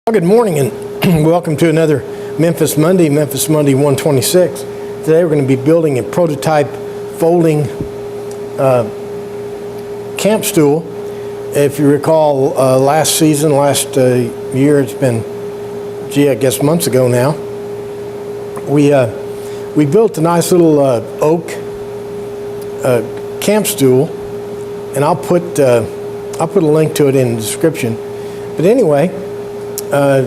Well, good morning and welcome to another Memphis Monday 126. Today we're going to be building a prototype folding camp stool. If you recall last year, it's been, I guess months ago now, we built a nice little oak camp stool, and I'll put a link to it in the description. But anyway, I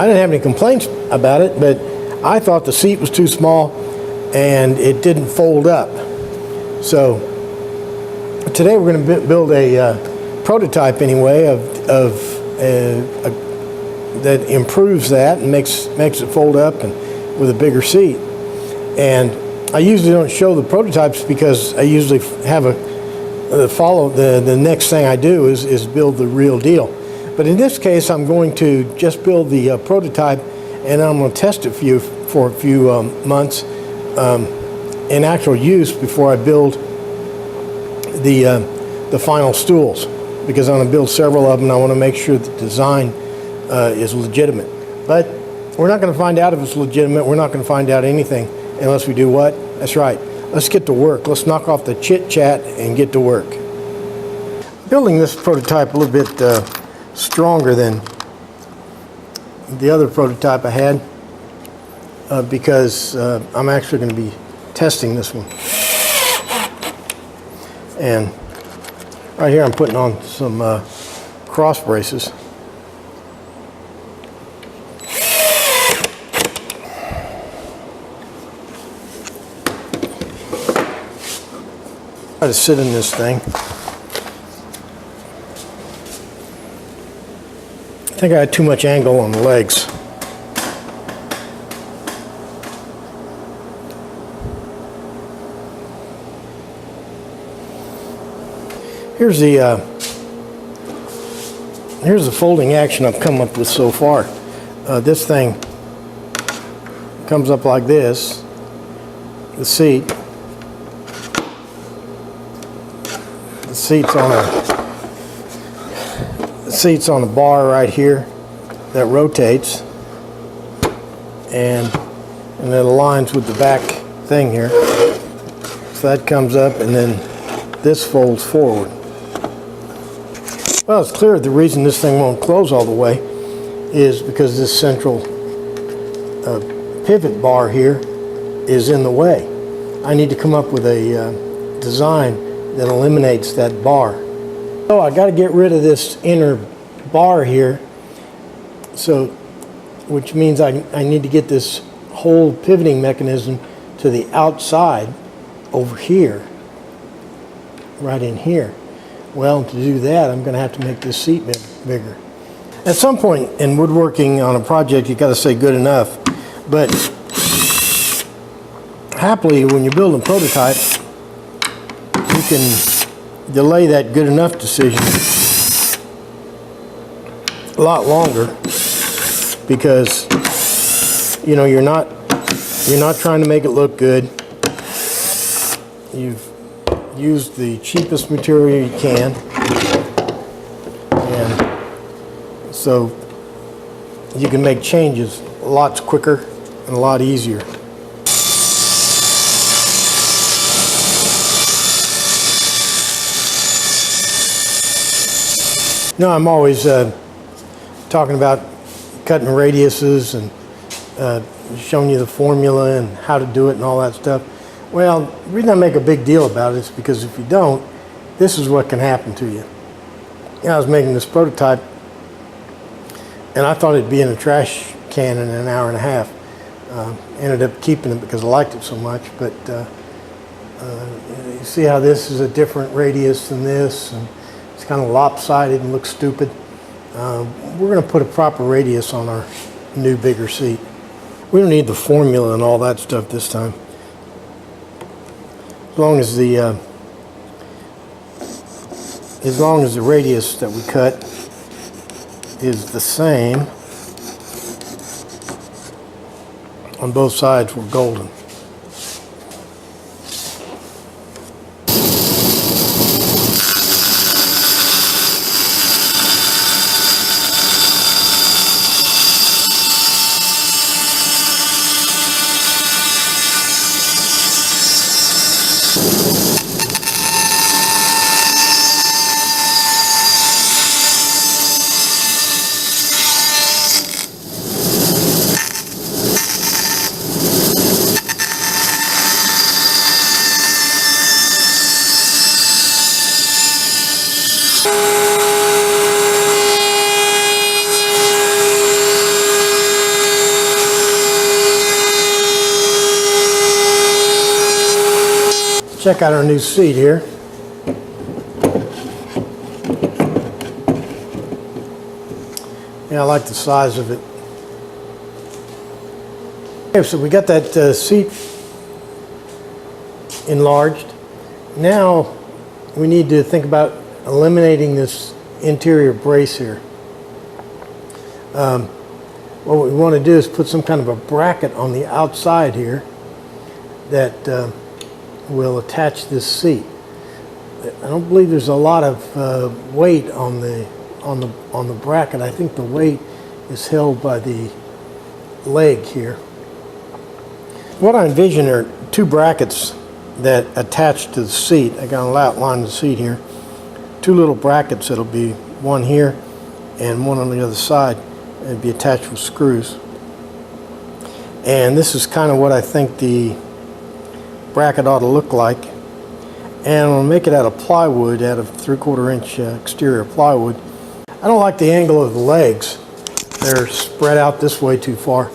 didn't have any complaints about it, but I thought the seat was too small and it didn't fold up. So today we're going to build a prototype anyway that improves that and makes it fold up and with a bigger seat. And I usually don't show the prototypes because I usually have the next thing I do is build the real deal. But in this case, I'm going to just build the prototype, and I'm going to test it for a few months in actual use before I build the final stools, because I'm going to build several of them, and I want to make sure the design is legitimate. But we're not going to find out if it's legitimate. We're not going to find out anything unless we do what? That's right. Let's get to work. Let's knock off the chit-chat and get to work. Building this prototype a little bit stronger than the other prototype I had because I'm actually going to be testing this one. And right here I'm putting on some cross braces. Try to sit in this thing. I think I had too much angle on the legs. Here's the folding action I've come up with so far. This thing comes up like this. The seat's on a bar right here that rotates, and it aligns with the back thing here. So that comes up, and then this folds forward. Well, it's clear the reason this thing won't close all the way is because this central pivot bar here is in the way. I need to come up with a design that eliminates that bar. So I got to get rid of this inner bar here, which means I need to get this whole pivoting mechanism to the outside over here, right in here. Well, to do that, I'm going to have to make this seat bigger. At some point in woodworking on a project, you got to say good enough, but happily, when you're building a prototype, you can delay that good enough decision a lot longer, because you're not trying to make it look good. You've used the cheapest material you can, and so you can make changes a lot quicker and a lot easier. I'm always talking about cutting radiuses and showing you the formula and how to do it and all that stuff. Well, the reason I make a big deal about it is because if you don't, this is what can happen to you. I was making this prototype, and I thought it'd be in a trash can in an hour and a half. Ended up keeping it because I liked it so much, but you see how this is a different radius than this, and it's kind of lopsided and looks stupid. We're going to put a proper radius on our new bigger seat. We don't need the formula and all that stuff this time. As long as the radius that we cut is the same on both sides, we're golden. check out our new seat here. Yeah, I like the size of it. Okay, so we got that seat enlarged. Now we need to think about eliminating this interior brace here. What we want to do is put some kind of a bracket on the outside here that will attach this seat. I don't believe there's a lot of weight on the bracket. I think the weight is held by the leg here. What I envision are two brackets that attach to the seat. I got an outline of the seat here. Two little brackets that'll be one here and one on the other side. It'd be attached with screws. And this is kind of what I think the bracket ought to look like. And I'll make it out of plywood, out of 3/4 inch exterior plywood. I don't like the angle of the legs. They're spread out this way too far.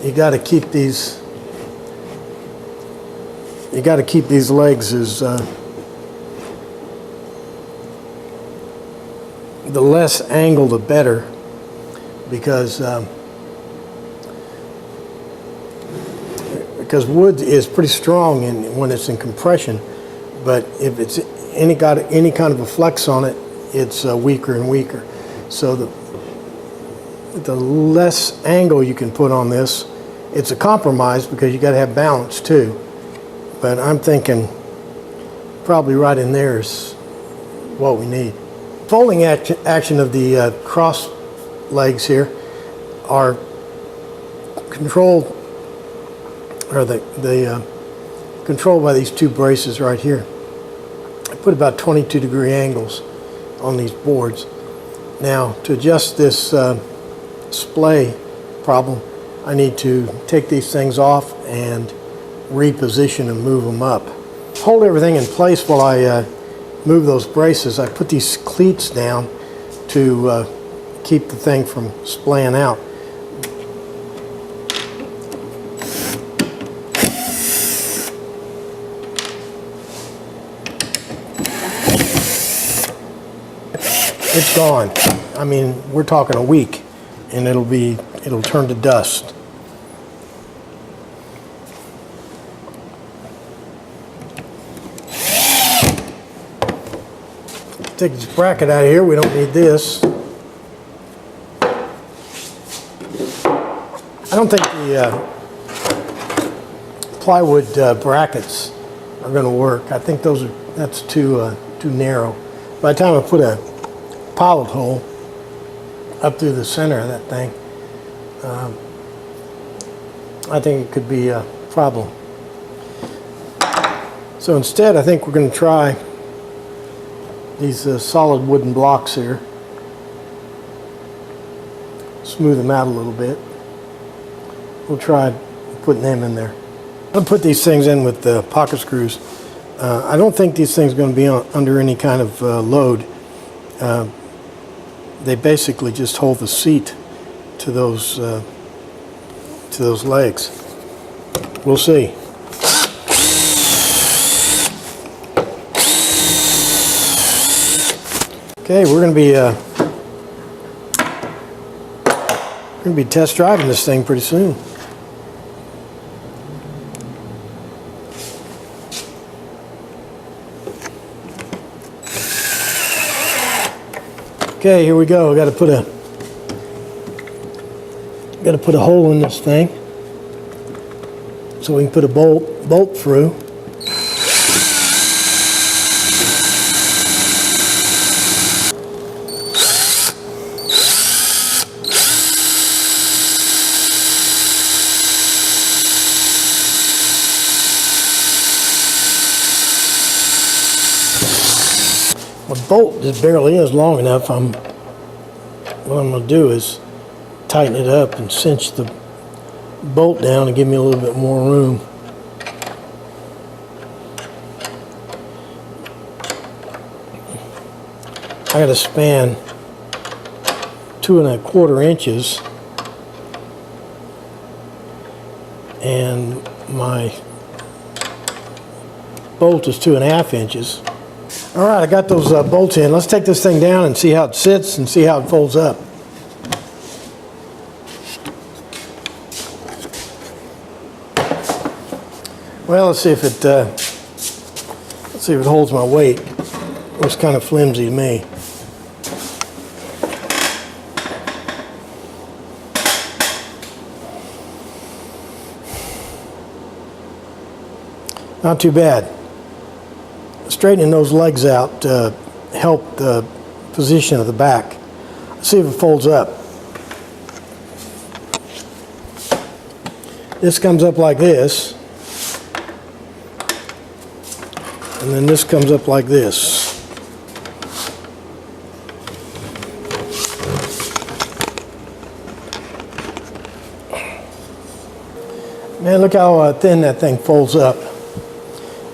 You got to keep these. You got to keep these legs as the less angle the better, because wood is pretty strong when it's in compression, but if it's got any kind of a flex on it, it's weaker and weaker. So the less angle you can put on this, it's a compromise because you got to have balance too. But I'm thinking probably right in there is what we need. Folding action of the cross legs here are controlled, or controlled by these two braces right here. I put about 22-degree angles on these boards. Now, to adjust this splay problem, I need to take these things off and reposition and move them up. Hold everything in place while I move those braces. I put these cleats down to keep the thing from splaying out. It's gone. I mean, we're talking a week, and it'll turn to dust. Take this bracket out of here. We don't need this. I don't think the plywood brackets are going to work. I think that's too narrow. By the time I put a pilot hole up through the center of that thing, I think it could be a problem. So instead, I think we're going to try these solid wooden blocks here. Smooth them out a little bit. We'll try putting them in there. I'll put these things in with the pocket screws. I don't think these things are going to be under any kind of load. They basically just hold the seat to those legs. We'll see. Okay, we're going to be test driving this thing pretty soon. Okay, here we go. Got to put a hole in this thing so we can put a bolt through. My bolt just barely is long enough. What I'm going to do is tighten it up and cinch the bolt down and give me a little bit more room. I got a span 2 1/4 inches, and my bolt is 2.5 inches. All right, I got those bolts in. Let's take this thing down and see how it sits and see how it folds up. Well, let's see if it holds my weight. It looks kind of flimsy to me. Not too bad. Straightening those legs out help the position of the back. Let's see if it folds up. This comes up like this, and then this comes up like this. Man, look how thin that thing folds up.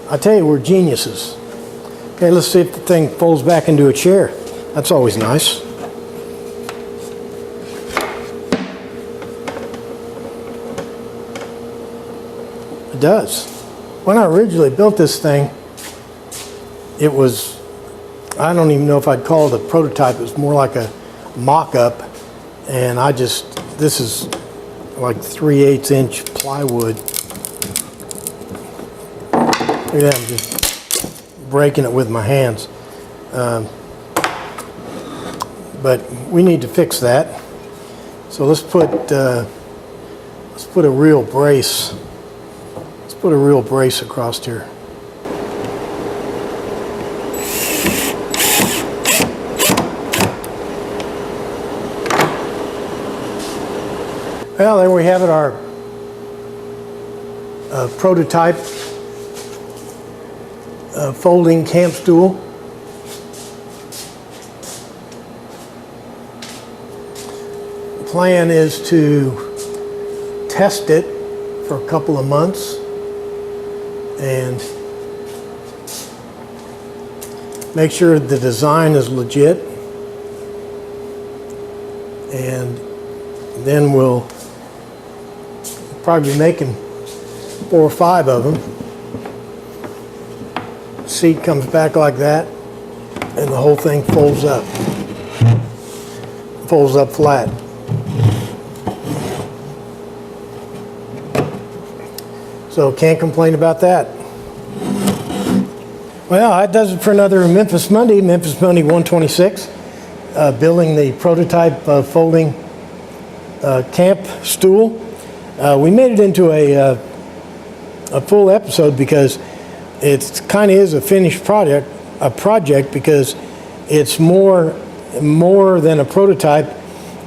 I tell you, we're geniuses. Okay, let's see if the thing folds back into a chair. That's always nice. It does. When I originally built this thing, it was, I don't even know if I'd call it a prototype. It was more like a mock-up. And this is like 3/8 inch plywood. Look at that, I'm just breaking it with my hands. But we need to fix that. So let's put a real brace. Let's put a real brace across here. Well, there we have it, our prototype folding camp stool. The plan is to test it for a couple of months and make sure the design is legit, and then we'll probably be making 4 or 5 of them. Seat comes back like that, and the whole thing folds up flat. So can't complain about that. Well, that does it for another Memphis Monday 126, building the prototype folding camp stool. We made it into a full episode because it kind of is a finished project because it's more than a prototype.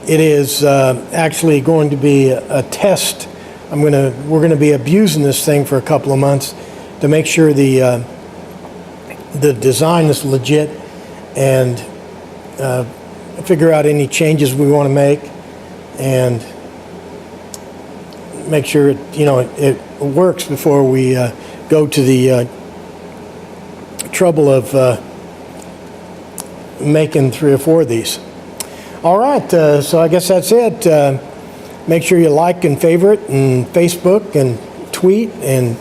It is actually going to be a test. We're gonna be abusing this thing for a couple of months to make sure the design is legit and figure out any changes we want to make and make sure it works before we go to the trouble of making 3 or 4 of these. All right, so I guess that's it. Make sure you like and favorite and Facebook and tweet and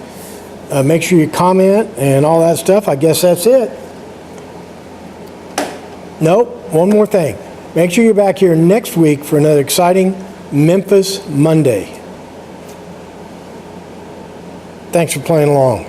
make sure you comment and all that stuff. I guess that's it. Nope, one more thing. Make sure you're back here next week for another exciting Memphis Monday. Thanks for playing along.